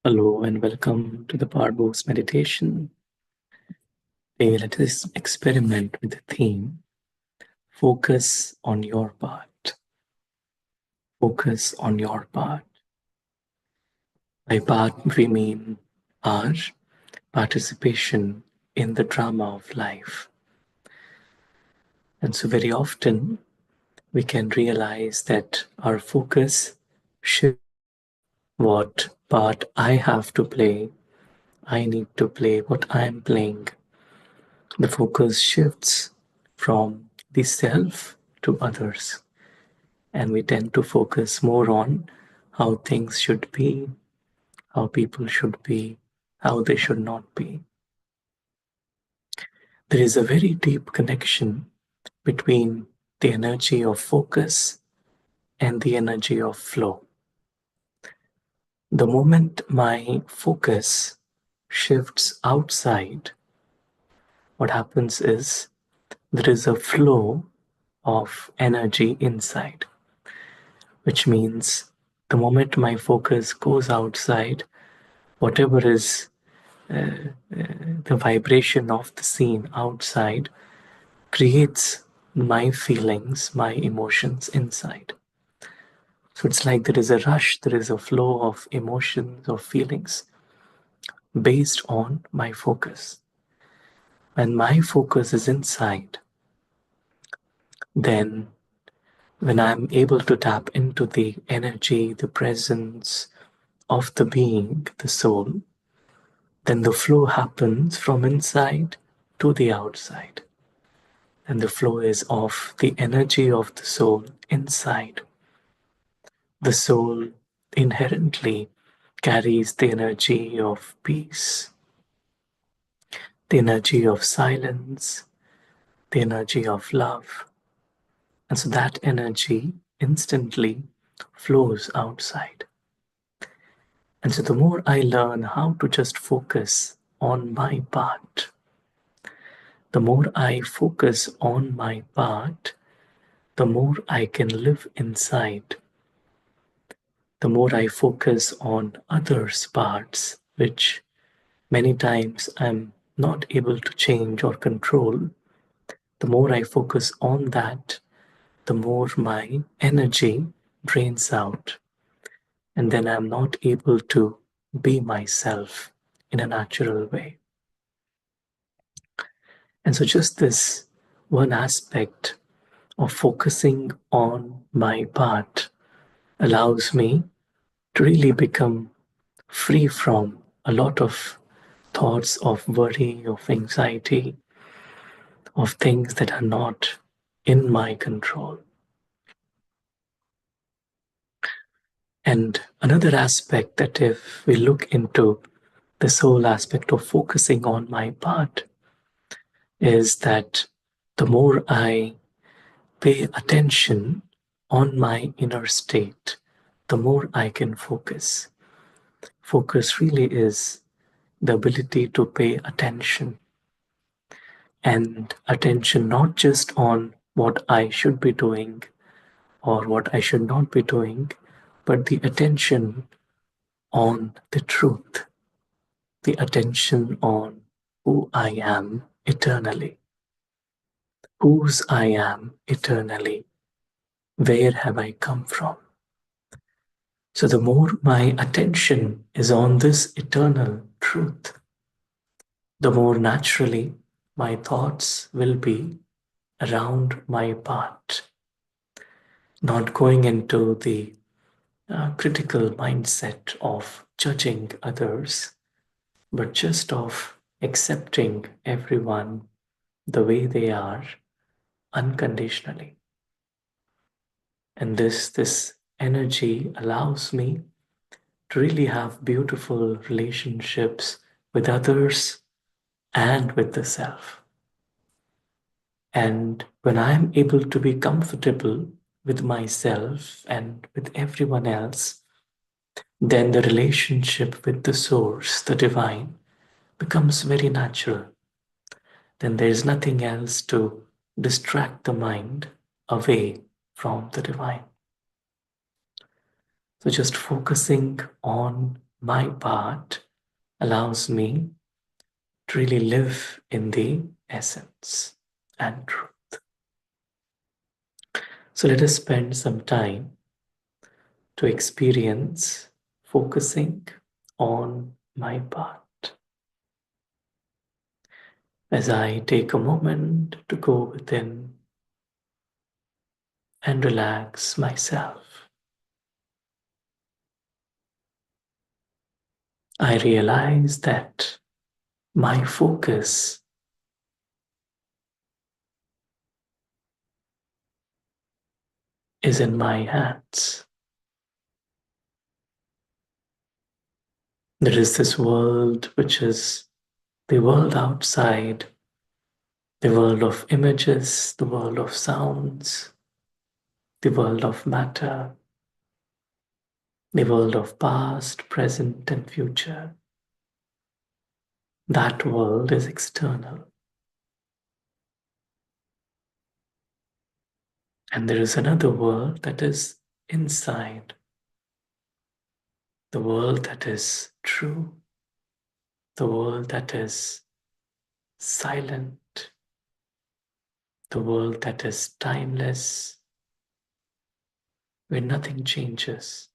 Hello and welcome to the Powerboost meditation. Today, let us experiment with the theme Focus on Your Part. Focus on your part. By part, we mean our participation in the drama of life. And so, very often, we can realize that our focus should what part I have to play, I need to play, what I am playing. The focus shifts from the self to others, and we tend to focus more on how things should be, how people should be, how they should not be. There is a very deep connection between the energy of focus and the energy of flow. The moment my focus shifts outside, what happens is there is a flow of energy inside, which means the moment my focus goes outside, whatever is the vibration of the scene outside creates my feelings, my emotions inside. So it's like there is a rush, there is a flow of emotions, of feelings based on my focus. When my focus is inside, then when I'm able to tap into the energy, the presence of the being, the soul, then the flow happens from inside to the outside. And the flow is of the energy of the soul inside. The soul inherently carries the energy of peace, the energy of silence, the energy of love. And so that energy instantly flows outside. And so the more I learn how to just focus on my part, the more I focus on my part, the more I can live inside. The more I focus on others' parts, which many times I'm not able to change or control, the more I focus on that, the more my energy drains out. And then I'm not able to be myself in a natural way. And so, just this one aspect of focusing on my part allows me to really become free from a lot of thoughts of worry, of anxiety, of things that are not in my control. And another aspect that if we look into this whole aspect of focusing on my part is that the more I pay attention on my inner state, the more I can focus. Focus really is the ability to pay attention, and attention not just on what I should be doing or what I should not be doing, but the attention on the truth, the attention on who I am eternally, whose I am eternally, where have I come from. So the more my attention is on this eternal truth, the more naturally my thoughts will be around my part, not going into the critical mindset of judging others, but just of accepting everyone the way they are unconditionally. And this energy allows me to really have beautiful relationships with others and with the self. And when I'm able to be comfortable with myself and with everyone else, then the relationship with the source, the divine, becomes very natural. Then there's nothing else to distract the mind away from the divine. So just focusing on my part allows me to really live in the essence and truth. So let us spend some time to experience focusing on my part. As I take a moment to go within and relax myself, I realize that my focus is in my hands. There is this world which is the world outside, the world of images, the world of sounds, the world of matter, the world of past, present, and future. That world is external. And there is another world that is inside, the world that is true, the world that is silent, the world that is timeless, where nothing changes.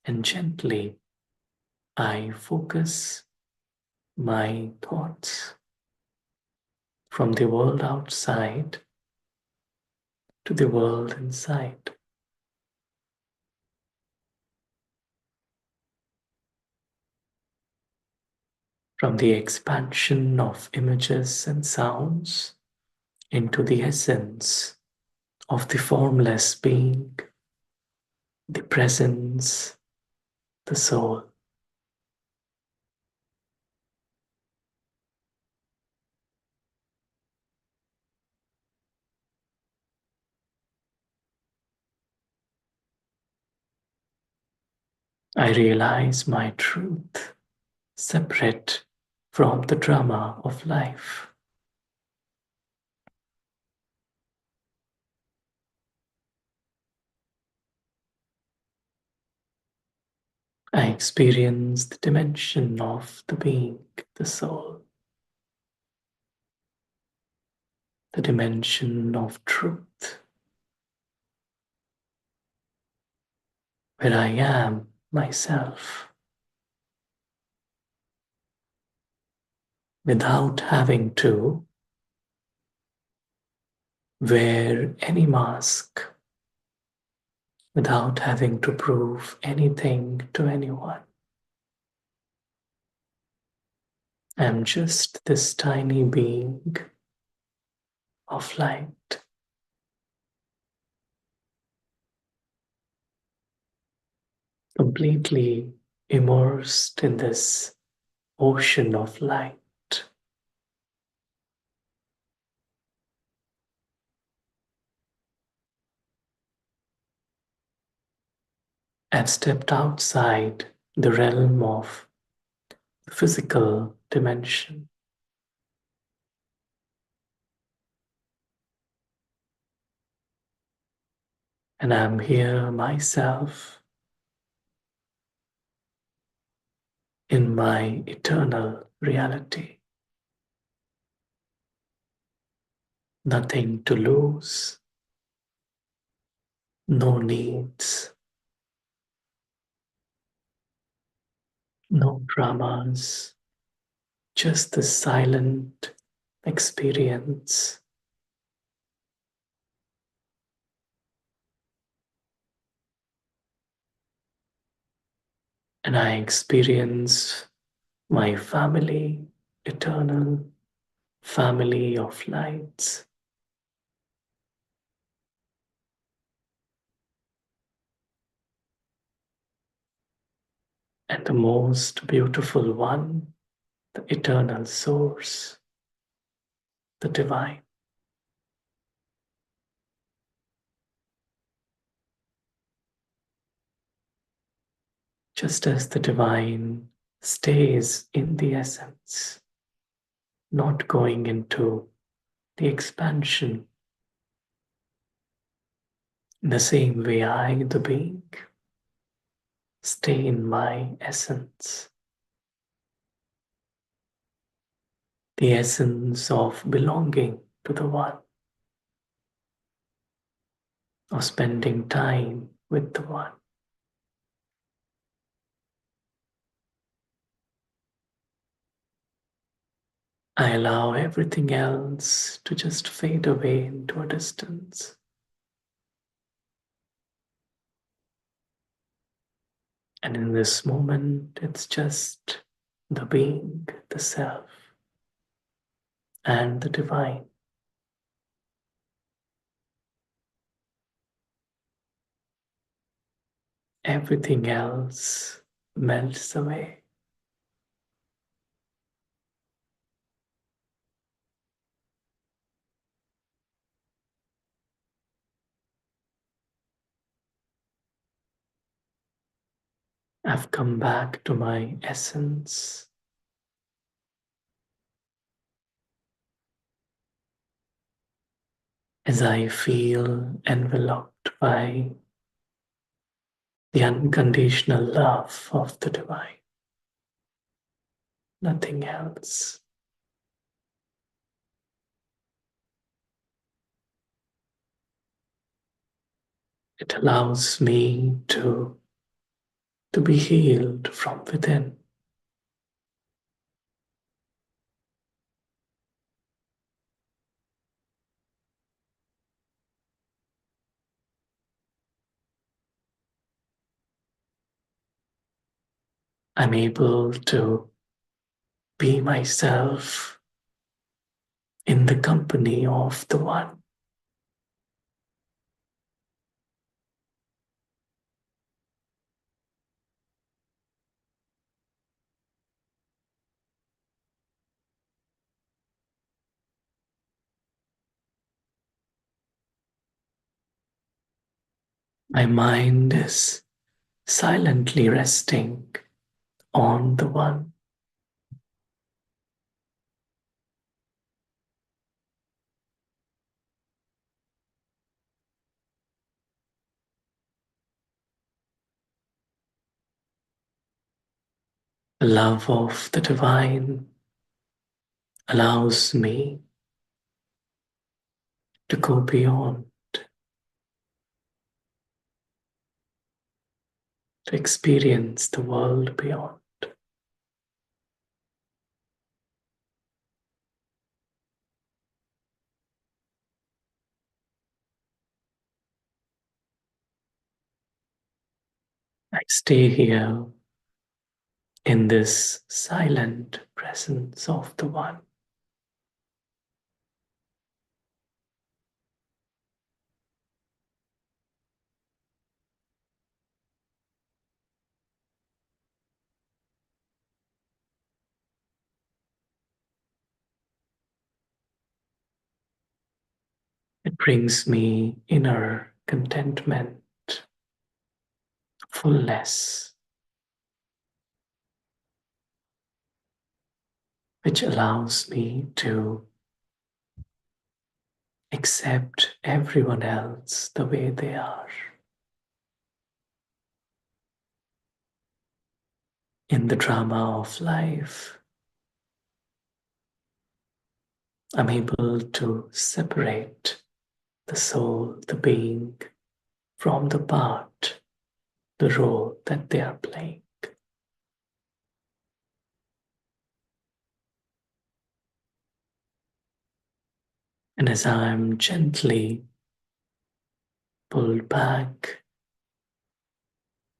And gently I focus my thoughts from the world outside to the world inside. From the expansion of images and sounds into the essence of the formless being, the presence, the soul. I realize my truth, separate from the drama of life. I experience the dimension of the being, the soul, the dimension of truth, where I am myself without having to wear any mask, without having to prove anything to anyone. I'm just this tiny being of light, completely immersed in this ocean of light. I've stepped outside the realm of the physical dimension, and I'm here myself in my eternal reality. Nothing to lose, no needs, no dramas, just the silent experience. And I experience my family, eternal family of lights. And the most beautiful one, the eternal source, the divine. Just as the divine stays in the essence, not going into the expansion. In the same way, I, the being, stay in my essence, the essence of belonging to the One, of spending time with the One. I allow everything else to just fade away into a distance. And in this moment, it's just the being, the self, and the divine. Everything else melts away. I've come back to my essence. As I feel enveloped by the unconditional love of the divine, nothing else. It allows me to be healed from within. I'm able to be myself in the company of the One. My mind is silently resting on the One. The love of the divine allows me to go beyond, to experience the world beyond. I stay here in this silent presence of the One. It brings me inner contentment, fullness, which allows me to accept everyone else the way they are. In the drama of life, I'm able to separate the soul, the being, from the part, the role that they are playing. And as I'm gently pulled back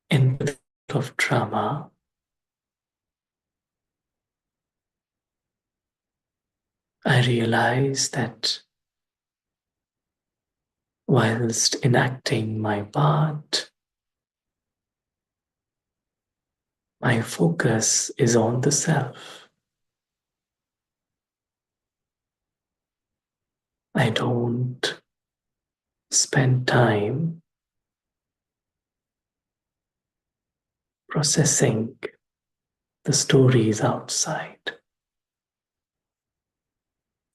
into the of drama, I realize that whilst enacting my part, my focus is on the self. I don't spend time processing the stories outside.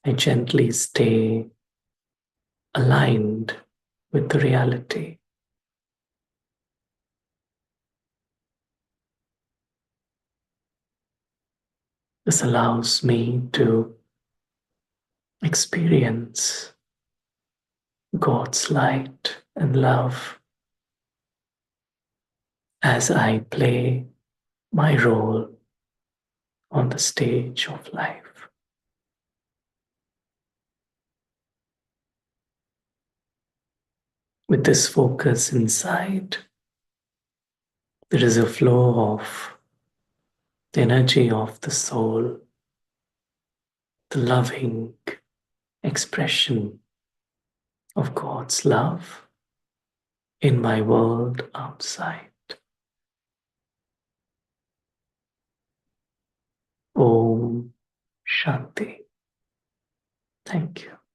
I gently stay aligned with the reality. This allows me to experience God's light and love as I play my role on the stage of life. With this focus inside, there is a flow of the energy of the soul, the loving expression of God's love in my world outside. Om Shanti. Thank you.